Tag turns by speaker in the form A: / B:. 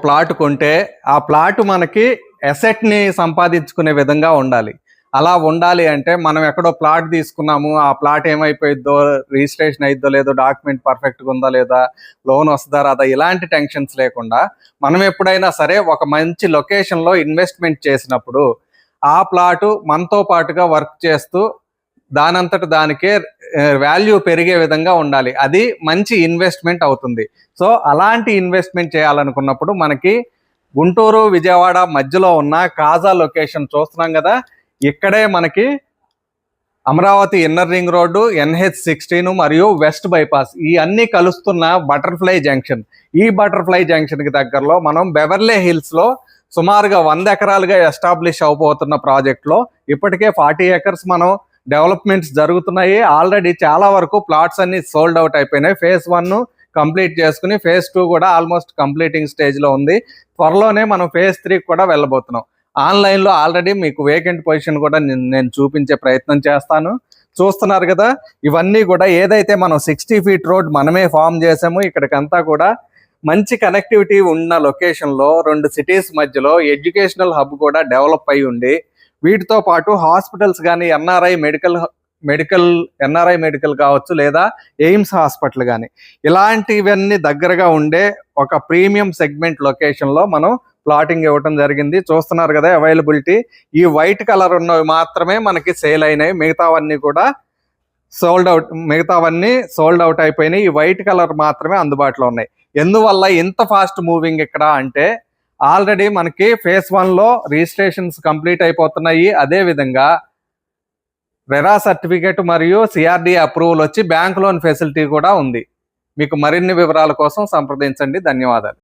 A: Plot కొంటే ఆ plot మనకి అసెట్ని సంపాదించుకునే విధంగా ఉండాలి. అలా ఉండాలి అంటే మనం ఎక్కడో ప్లాట్ తీసుకున్నాము, ఆ ప్లాట్ ఏమైపోయిద్దో, రిజిస్ట్రేషన్ అయిద్దో లేదో, డాక్యుమెంట్ పర్ఫెక్ట్గా ఉందా లేదా, లోన్ వస్తుందా రాదా, ఇలాంటి టెన్షన్స్ లేకుండా మనం ఎప్పుడైనా సరే ఒక మంచి లొకేషన్లో ఇన్వెస్ట్మెంట్ చేసినప్పుడు ఆ ప్లాటు మనతో పాటుగా వర్క్ చేస్తూ దానంతట దానికే వాల్యూ పెరిగే విధంగా ఉండాలి. అది మంచి ఇన్వెస్ట్మెంట్ అవుతుంది. సో అలాంటి ఇన్వెస్ట్మెంట్ చేయాలనుకున్నప్పుడు మనకి గుంటూరు విజయవాడ మధ్యలో ఉన్న కాజా లొకేషన్ చూస్తున్నాం కదా, ఇక్కడే మనకి Amaravati inner ring road, NH16 మరియు వెస్ట్ బైపాస్ ఈ అన్ని కలుస్తున్న బటర్ఫ్లై జంక్షన్. ఈ బటర్ఫ్లై జంక్షన్కి దగ్గరలో మనం బెవర్లీ హిల్స్లో సుమారుగా 100 ఎకరాలుగా ఎస్టాబ్లిష్ అవబోతున్న ప్రాజెక్ట్లో ఇప్పటికే 40 ఎకర్స్ మనం డెవలప్మెంట్స్ జరుగుతున్నాయి. ఆల్రెడీ చాలా వరకు ప్లాట్స్ అన్ని సోల్డ్ అవుట్ అయిపోయినాయి. ఫేజ్ 1 కంప్లీట్ చేసుకుని ఫేజ్ 2 కూడా ఆల్మోస్ట్ కంప్లీటింగ్ స్టేజ్లో ఉంది. త్వరలోనే మనం ఫేజ్ 3 కూడా వెళ్ళబోతున్నాం. ఆన్లైన్లో ఆల్రెడీ మీకు వేకెంట్ పొజిషన్ కూడా నేను చూపించే ప్రయత్నం చేస్తాను. చూస్తున్నారు కదా, ఇవన్నీ కూడా ఏదైతే మనం 60 ఫీట్ రోడ్ మనమే ఫామ్ చేసామో ఇక్కడికంతా కూడా మంచి కనెక్టివిటీ ఉన్న లొకేషన్లో 2 సిటీస్ మధ్యలో ఎడ్యుకేషనల్ హబ్ కూడా డెవలప్ అయి ఉండి, వీటితో పాటు హాస్పిటల్స్ కానీ ఎన్ఆర్ఐ మెడికల్ కావచ్చు, లేదా ఎయిమ్స్ హాస్పిటల్ కానీ ఇలాంటివన్నీ దగ్గరగా ఉండే ఒక ప్రీమియం సెగ్మెంట్ లొకేషన్లో మనం ప్లాటింగ్ ఇవ్వటం జరిగింది. చూస్తున్నారు కదా అవైలబిలిటీ. ఈ వైట్ కలర్ ఉన్నవి మాత్రమే మనకి సేల్ అయినాయి, మిగతావన్నీ సోల్డ్ అవుట్ అయిపోయినాయి. ఈ వైట్ కలర్ మాత్రమే అందుబాటులో ఉన్నాయి. ఎందువల్ల ఇంత ఫాస్ట్ మూవింగ్ ఇక్కడ అంటే ఆల్రెడీ మనకి ఫేజ్ 1లో రిజిస్ట్రేషన్స్ కంప్లీట్ అయిపోతున్నాయి. అదేవిధంగా రెరా సర్టిఫికేట్ మరియు CRDA అప్రూవల్ వచ్చి బ్యాంక్ లోన్ ఫెసిలిటీ కూడా ఉంది. మీకు మరిన్ని వివరాల కోసం సంప్రదించండి. ధన్యవాదాలు.